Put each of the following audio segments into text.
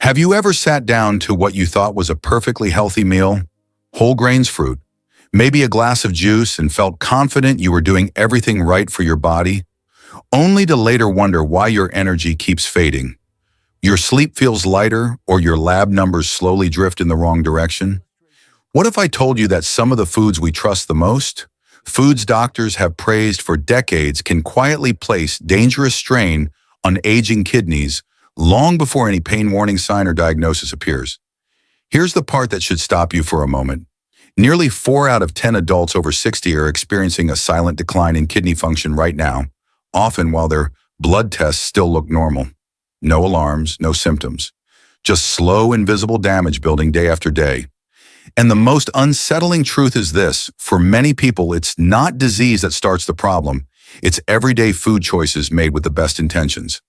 Have you ever sat down to what you thought was a perfectly healthy meal? Whole grains fruit, maybe a glass of juice, and felt confident you were doing everything right for your body, only to later wonder why your energy keeps fading. Your sleep feels lighter, or your lab numbers slowly drift in the wrong direction? What if I told you that some of the foods we trust the most, foods doctors have praised for decades, can quietly place dangerous strain on aging kidneys long before any pain warning sign or diagnosis appears? Here's the part that should stop you for a moment. Nearly 4 out of 10 adults over 60 are experiencing a silent decline in kidney function right now, often while their blood tests still look normal. No alarms, no symptoms. Just slow, invisible damage building day after day. And the most unsettling truth is this: for many people, it's not disease that starts the problem. It's everyday food choices made with the best intentions.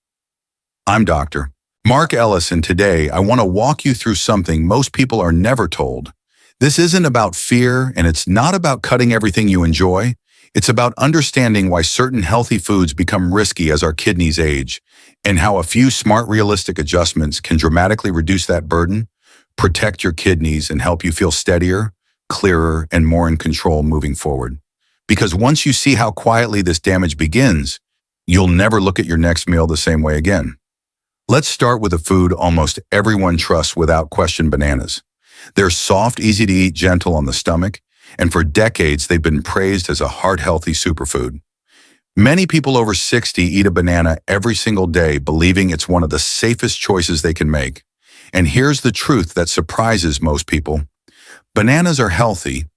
I'm Dr. Mark Ellis, and today I want to walk you through something most people are never told. This isn't about fear, and it's not about cutting everything you enjoy. It's about understanding why certain healthy foods become risky as our kidneys age, and how a few smart, realistic adjustments can dramatically reduce that burden, protect your kidneys, and help you feel steadier, clearer, and more in control moving forward. Because once you see how quietly this damage begins, you'll never look at your next meal the same way again. Let's start with a food almost everyone trusts without question: bananas. They're soft, easy to eat, gentle on the stomach, and for decades they've been praised as a heart-healthy superfood. Many people over 60 eat a banana every single day, believing it's one of the safest choices they can make. And here's the truth that surprises most people. Bananas are healthy,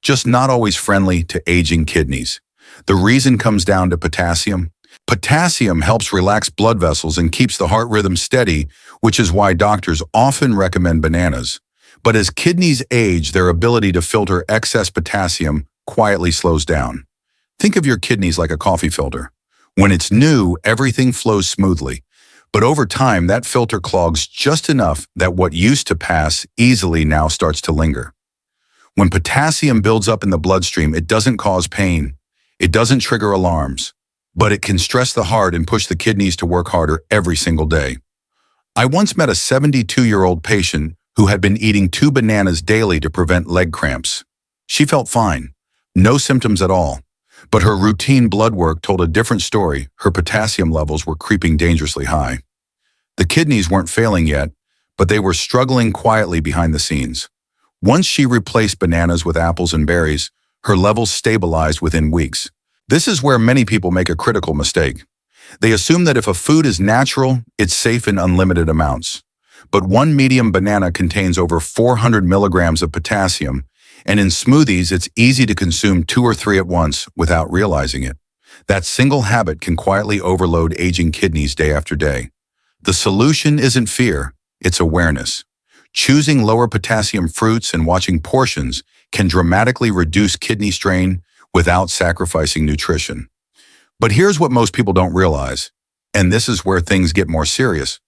just not always friendly to aging kidneys. The reason comes down to potassium. Potassium helps relax blood vessels and keeps the heart rhythm steady, which is why doctors often recommend bananas. But as kidneys age, their ability to filter excess potassium quietly slows down. Think of your kidneys like a coffee filter. When it's new, everything flows smoothly. But over time, that filter clogs just enough that what used to pass easily now starts to linger. When potassium builds up in the bloodstream, it doesn't cause pain. It doesn't trigger alarms. But it can stress the heart and push the kidneys to work harder every single day. I once met a 72-year-old patient who had been eating 2 bananas daily to prevent leg cramps. She felt fine, no symptoms at all. But her routine blood work told a different story. Her potassium levels were creeping dangerously high. The kidneys weren't failing yet, but they were struggling quietly behind the scenes. Once she replaced bananas with apples and berries, her levels stabilized within weeks. This is where many people make a critical mistake. They assume that if a food is natural, it's safe in unlimited amounts. But one medium banana contains over 400 milligrams of potassium, and in smoothies, it's easy to consume 2 or 3 at once without realizing it. That single habit can quietly overload aging kidneys day after day. The solution isn't fear, it's awareness. Choosing lower potassium fruits and watching portions can dramatically reduce kidney strain without sacrificing nutrition. But here's what most people don't realize, and this is where things get more serious.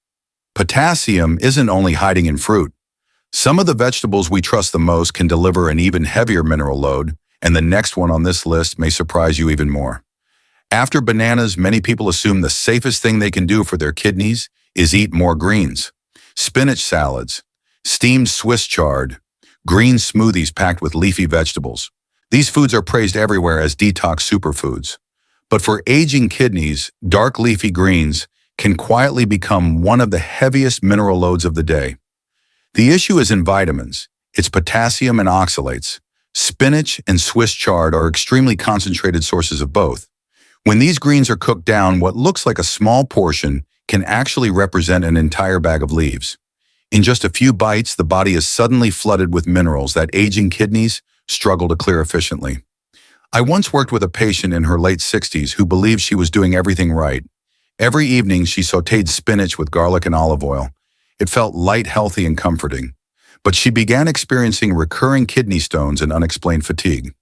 Potassium isn't only hiding in fruit. Some of the vegetables we trust the most can deliver an even heavier mineral load, and the next one on this list may surprise you even more. After bananas, many people assume the safest thing they can do for their kidneys is eat more greens. Spinach salads, steamed Swiss chard, green smoothies packed with leafy vegetables. These foods are praised everywhere as detox superfoods. But for aging kidneys, dark leafy greens can quietly become one of the heaviest mineral loads of the day. The issue is in vitamins. It's potassium and oxalates. Spinach and Swiss chard are extremely concentrated sources of both. When these greens are cooked down, what looks like a small portion can actually represent an entire bag of leaves. In just a few bites, the body is suddenly flooded with minerals that aging kidneys struggle to clear efficiently. I once worked with a patient in her late 60s who believed she was doing everything right. Every evening, she sautéed spinach with garlic and olive oil. It felt light, healthy, and comforting. But she began experiencing recurring kidney stones and unexplained fatigue.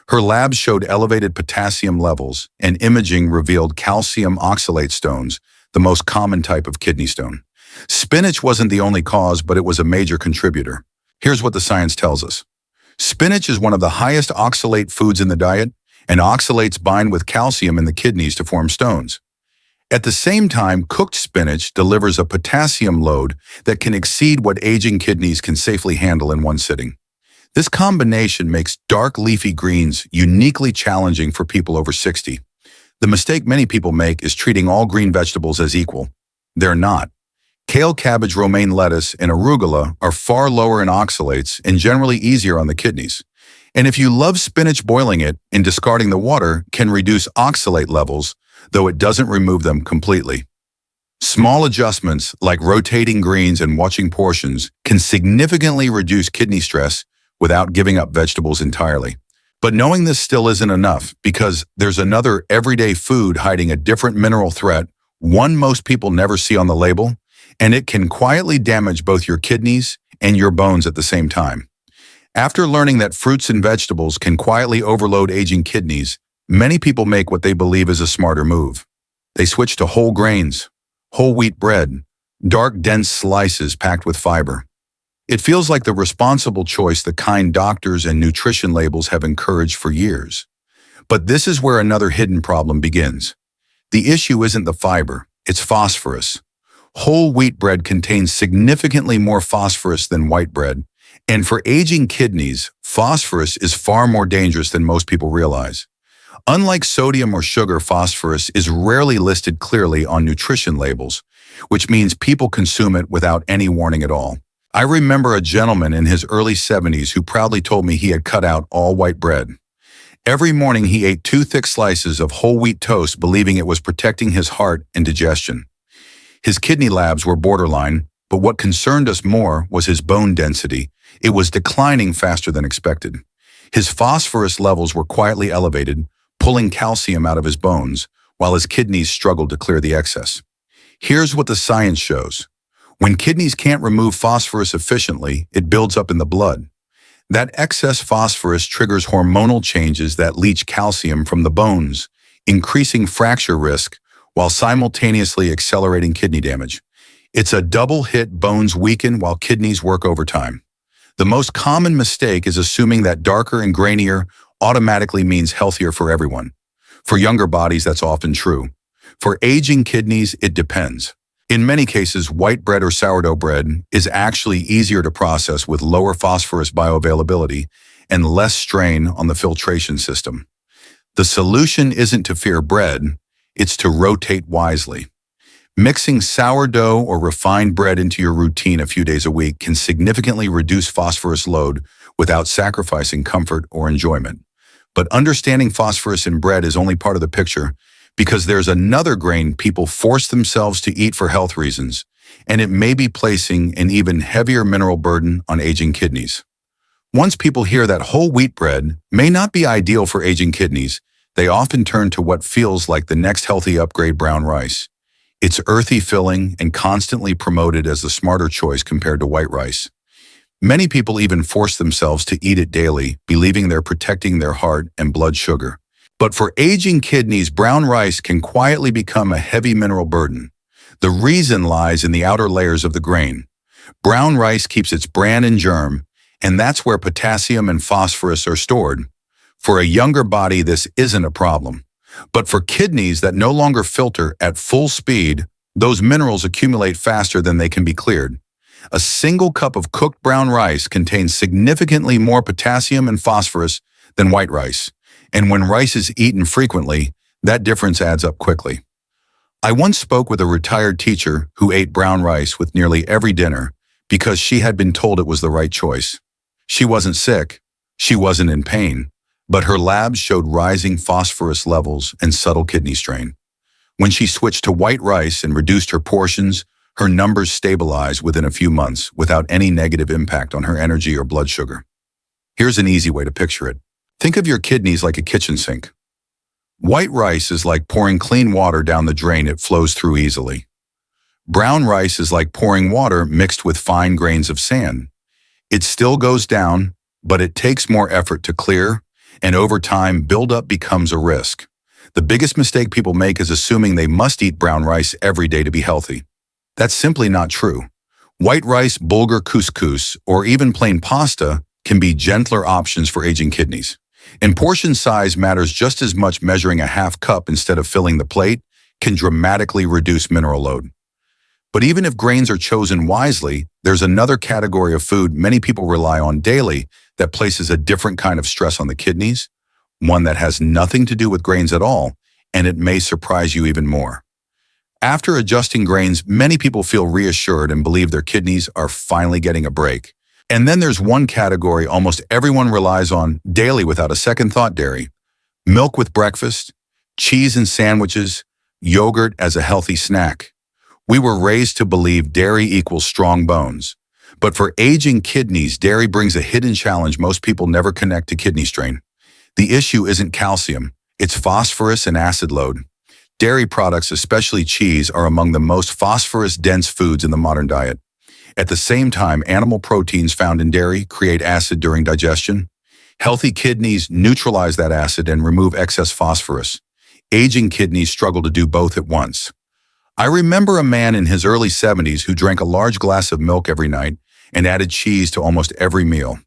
Her labs showed elevated potassium levels, and imaging revealed calcium oxalate stones, the most common type of kidney stone. Spinach wasn't the only cause, but it was a major contributor. Here's what the science tells us. Spinach is one of the highest oxalate foods in the diet, and oxalates bind with calcium in the kidneys to form stones. At the same time, cooked spinach delivers a potassium load that can exceed what aging kidneys can safely handle in one sitting. This combination makes dark leafy greens uniquely challenging for people over 60. The mistake many people make is treating all green vegetables as equal. They're not. Kale, cabbage, romaine lettuce, and arugula are far lower in oxalates and generally easier on the kidneys. And if you love spinach, boiling it and discarding the water can reduce oxalate levels, though it doesn't remove them completely. Small adjustments like rotating greens and watching portions can significantly reduce kidney stress without giving up vegetables entirely. But knowing this still isn't enough because there's another everyday food hiding a different mineral threat, one most people never see on the label, and it can quietly damage both your kidneys and your bones at the same time. After learning that fruits and vegetables can quietly overload aging kidneys, many people make what they believe is a smarter move. They switch to whole grains, whole wheat bread, dark, dense slices packed with fiber. It feels like the responsible choice the kind doctors and nutrition labels have encouraged for years. But this is where another hidden problem begins. The issue isn't the fiber, it's phosphorus. Whole wheat bread contains significantly more phosphorus than white bread, and for aging kidneys, phosphorus is far more dangerous than most people realize. Unlike sodium or sugar, phosphorus is rarely listed clearly on nutrition labels, which means people consume it without any warning at all. I remember a gentleman in his early 70s who proudly told me he had cut out all white bread. Every morning he ate 2 thick slices of whole wheat toast, believing it was protecting his heart and digestion. His kidney labs were borderline, but what concerned us more was his bone density. It was declining faster than expected. His phosphorus levels were quietly elevated, pulling calcium out of his bones, while his kidneys struggled to clear the excess. Here's what the science shows. When kidneys can't remove phosphorus efficiently, it builds up in the blood. That excess phosphorus triggers hormonal changes that leach calcium from the bones, increasing fracture risk while simultaneously accelerating kidney damage. It's a double hit: bones weaken while kidneys work overtime. The most common mistake is assuming that darker and grainier automatically means healthier for everyone. For younger bodies, that's often true. For aging kidneys, it depends. In many cases, white bread or sourdough bread is actually easier to process with lower phosphorus bioavailability and less strain on the filtration system. The solution isn't to fear bread, it's to rotate wisely. Mixing sourdough or refined bread into your routine a few days a week can significantly reduce phosphorus load without sacrificing comfort or enjoyment. But understanding phosphorus in bread is only part of the picture, because there's another grain people force themselves to eat for health reasons, and it may be placing an even heavier mineral burden on aging kidneys. Once people hear that whole wheat bread may not be ideal for aging kidneys, they often turn to what feels like the next healthy upgrade: brown rice. It's earthy, filling, and constantly promoted as the smarter choice compared to white rice. Many people even force themselves to eat it daily, believing they're protecting their heart and blood sugar. But for aging kidneys, brown rice can quietly become a heavy mineral burden. The reason lies in the outer layers of the grain. Brown rice keeps its bran and germ, and that's where potassium and phosphorus are stored. For a younger body, this isn't a problem. But for kidneys that no longer filter at full speed, those minerals accumulate faster than they can be cleared. A single cup of cooked brown rice contains significantly more potassium and phosphorus than white rice. And when rice is eaten frequently, that difference adds up quickly. I once spoke with a retired teacher who ate brown rice with nearly every dinner because she had been told it was the right choice. She wasn't sick, she wasn't in pain, but her labs showed rising phosphorus levels and subtle kidney strain. When she switched to white rice and reduced her portions, her numbers stabilized within a few months without any negative impact on her energy or blood sugar. Here's an easy way to picture it. Think of your kidneys like a kitchen sink. White rice is like pouring clean water down the drain; it flows through easily. Brown rice is like pouring water mixed with fine grains of sand. It still goes down, but it takes more effort to clear, and over time, buildup becomes a risk. The biggest mistake people make is assuming they must eat brown rice every day to be healthy. That's simply not true. White rice, bulgur, couscous, or even plain pasta can be gentler options for aging kidneys. And portion size matters just as much. Measuring a half cup instead of filling the plate can dramatically reduce mineral load. But even if grains are chosen wisely, there's another category of food many people rely on daily that places a different kind of stress on the kidneys, one that has nothing to do with grains at all, and it may surprise you even more. After adjusting grains, many people feel reassured and believe their kidneys are finally getting a break. And then there's one category almost everyone relies on daily without a second thought: dairy. Milk with breakfast, cheese in sandwiches, yogurt as a healthy snack. We were raised to believe dairy equals strong bones. But for aging kidneys, dairy brings a hidden challenge most people never connect to kidney strain. The issue isn't calcium, it's phosphorus and acid load. Dairy products, especially cheese, are among the most phosphorus-dense foods in the modern diet. At the same time, animal proteins found in dairy create acid during digestion. Healthy kidneys neutralize that acid and remove excess phosphorus. Aging kidneys struggle to do both at once. I remember a man in his early 70s who drank a large glass of milk every night and added cheese to almost every meal.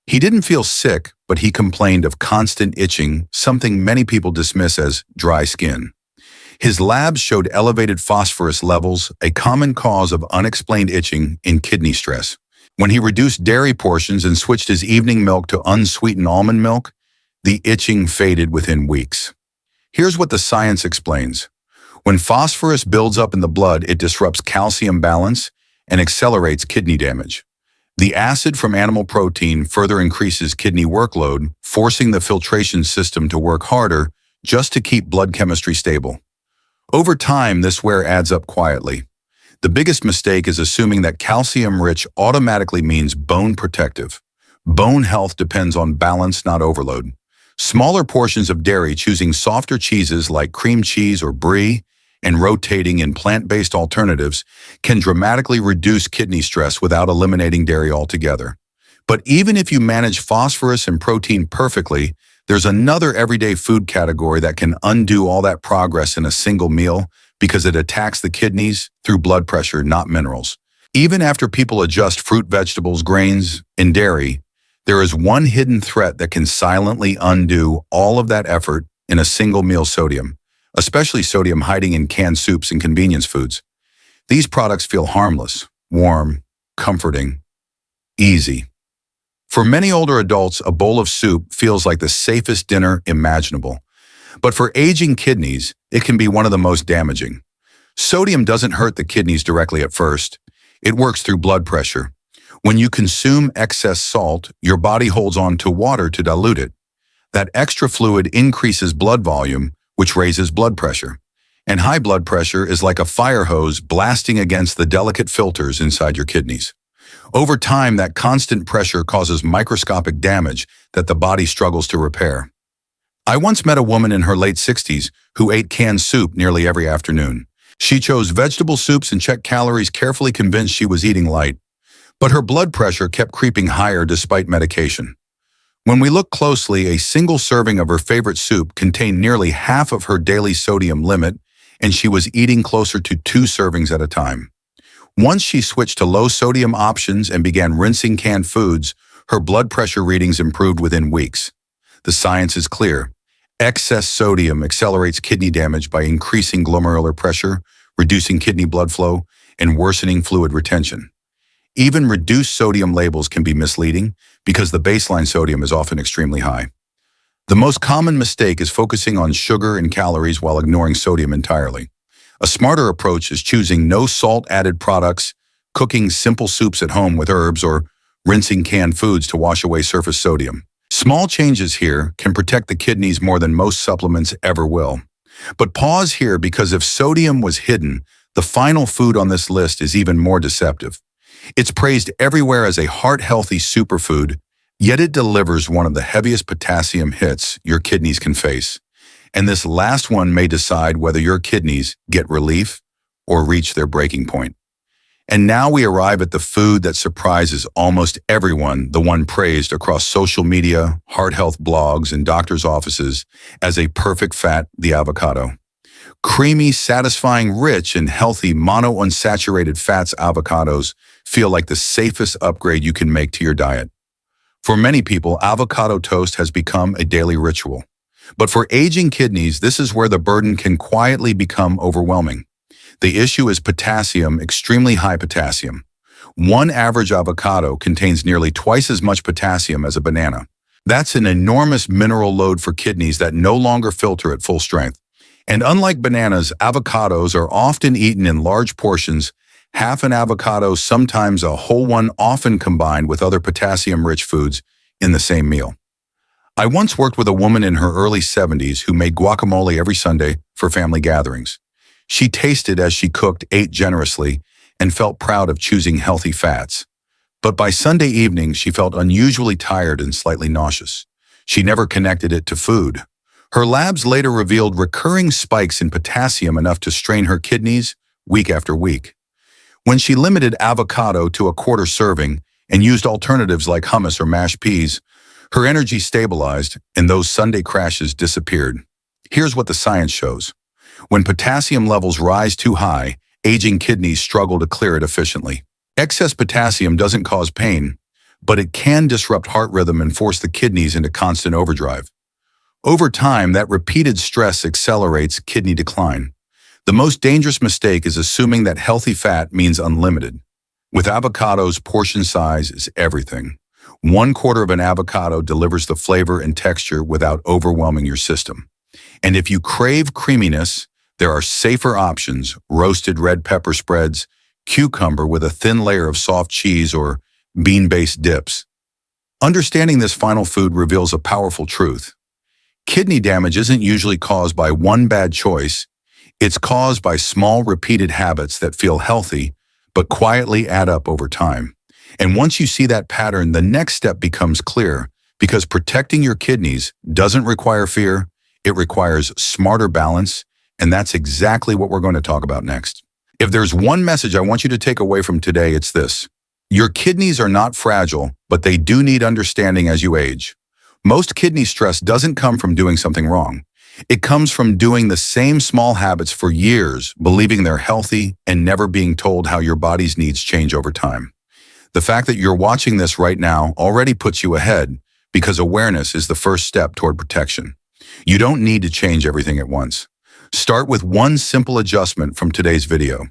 He didn't feel sick, but he complained of constant itching, something many people dismiss as dry skin. His labs showed elevated phosphorus levels, a common cause of unexplained itching in kidney stress. When he reduced dairy portions and switched his evening milk to unsweetened almond milk, the itching faded within weeks. Here's what the science explains. When phosphorus builds up in the blood, it disrupts calcium balance and accelerates kidney damage. The acid from animal protein further increases kidney workload, forcing the filtration system to work harder just to keep blood chemistry stable. Over time, this wear adds up quietly. The biggest mistake is assuming that calcium-rich automatically means bone protective. Bone health depends on balance, not overload. Smaller portions of dairy, choosing softer cheeses like cream cheese or brie, and rotating in plant-based alternatives can dramatically reduce kidney stress without eliminating dairy altogether. But even if you manage phosphorus and protein perfectly, there's another everyday food category that can undo all that progress in a single meal because it attacks the kidneys through blood pressure, not minerals. Even after people adjust fruit, vegetables, grains, and dairy, there is one hidden threat that can silently undo all of that effort in a single meal: sodium, especially sodium hiding in canned soups and convenience foods. These products feel harmless, warm, comforting, easy. For many older adults, a bowl of soup feels like the safest dinner imaginable. But for aging kidneys, it can be one of the most damaging. Sodium doesn't hurt the kidneys directly at first. It works through blood pressure. When you consume excess salt, your body holds on to water to dilute it. That extra fluid increases blood volume, which raises blood pressure. And high blood pressure is like a fire hose blasting against the delicate filters inside your kidneys. Over time, that constant pressure causes microscopic damage that the body struggles to repair. I once met a woman in her late 60s who ate canned soup nearly every afternoon. She chose vegetable soups and checked calories, carefully convinced she was eating light. But her blood pressure kept creeping higher despite medication. When we looked closely, a single serving of her favorite soup contained nearly half of her daily sodium limit, and she was eating closer to 2 servings at a time. Once she switched to low-sodium options and began rinsing canned foods, her blood pressure readings improved within weeks. The science is clear. Excess sodium accelerates kidney damage by increasing glomerular pressure, reducing kidney blood flow, and worsening fluid retention. Even reduced sodium labels can be misleading because the baseline sodium is often extremely high. The most common mistake is focusing on sugar and calories while ignoring sodium entirely. A smarter approach is choosing no salt-added products, cooking simple soups at home with herbs, or rinsing canned foods to wash away surface sodium. Small changes here can protect the kidneys more than most supplements ever will. But pause here, because if sodium was hidden, the final food on this list is even more deceptive. It's praised everywhere as a heart-healthy superfood, yet it delivers one of the heaviest potassium hits your kidneys can face. And this last one may decide whether your kidneys get relief or reach their breaking point. And now we arrive at the food that surprises almost everyone, the one praised across social media, heart health blogs, and doctors' offices as a perfect fat: the avocado. Creamy, satisfying, rich, and healthy monounsaturated fats avocados feel like the safest upgrade you can make to your diet. For many people, avocado toast has become a daily ritual. But for aging kidneys, this is where the burden can quietly become overwhelming. The issue is potassium, extremely high potassium. One average avocado contains nearly twice as much potassium as a banana. That's an enormous mineral load for kidneys that no longer filter at full strength. And unlike bananas, avocados are often eaten in large portions, half an avocado, sometimes a whole one, often combined with other potassium-rich foods in the same meal. I once worked with a woman in her early 70s who made guacamole every Sunday for family gatherings. She tasted as she cooked, ate generously, and felt proud of choosing healthy fats. But by Sunday evening, she felt unusually tired and slightly nauseous. She never connected it to food. Her labs later revealed recurring spikes in potassium enough to strain her kidneys week after week. When she limited avocado to a quarter serving and used alternatives like hummus or mashed peas, her energy stabilized and those Sunday crashes disappeared. Here's what the science shows. When potassium levels rise too high, aging kidneys struggle to clear it efficiently. Excess potassium doesn't cause pain, but it can disrupt heart rhythm and force the kidneys into constant overdrive. Over time, that repeated stress accelerates kidney decline. The most dangerous mistake is assuming that healthy fat means unlimited. With avocados, portion size is everything. 1/4 of an avocado delivers the flavor and texture without overwhelming your system. And if you crave creaminess, there are safer options: roasted red pepper spreads, cucumber with a thin layer of soft cheese, or bean-based dips. Understanding this final food reveals a powerful truth. Kidney damage isn't usually caused by one bad choice. It's caused by small, repeated habits that feel healthy, but quietly add up over time. And once you see that pattern, the next step becomes clear, because protecting your kidneys doesn't require fear, it requires smarter balance, and that's exactly what we're going to talk about next. If there's one message I want you to take away from today, it's this. Your kidneys are not fragile, but they do need understanding as you age. Most kidney stress doesn't come from doing something wrong. It comes from doing the same small habits for years, believing they're healthy, and never being told how your body's needs change over time. The fact that you're watching this right now already puts you ahead, because awareness is the first step toward protection. You don't need to change everything at once. Start with one simple adjustment from today's video.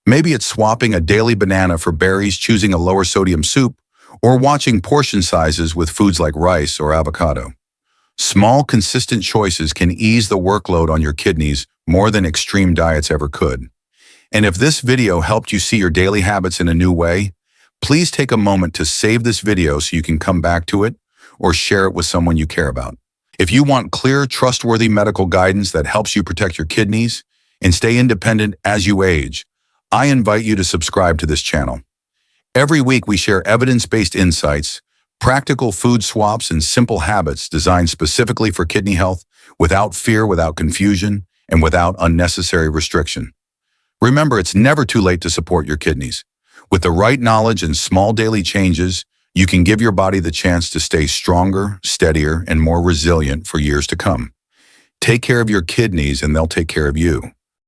Maybe it's swapping a daily banana for berries, choosing a lower sodium soup, or watching portion sizes with foods like rice or avocado. Small, consistent choices can ease the workload on your kidneys more than extreme diets ever could. And if this video helped you see your daily habits in a new way, please take a moment to save this video so you can come back to it or share it with someone you care about. If you want clear, trustworthy medical guidance that helps you protect your kidneys and stay independent as you age, I invite you to subscribe to this channel. Every week we share evidence-based insights, practical food swaps, and simple habits designed specifically for kidney health, without fear, without confusion, and without unnecessary restriction. Remember, it's never too late to support your kidneys. With the right knowledge and small daily changes, you can give your body the chance to stay stronger, steadier, and more resilient for years to come. Take care of your kidneys and they'll take care of you.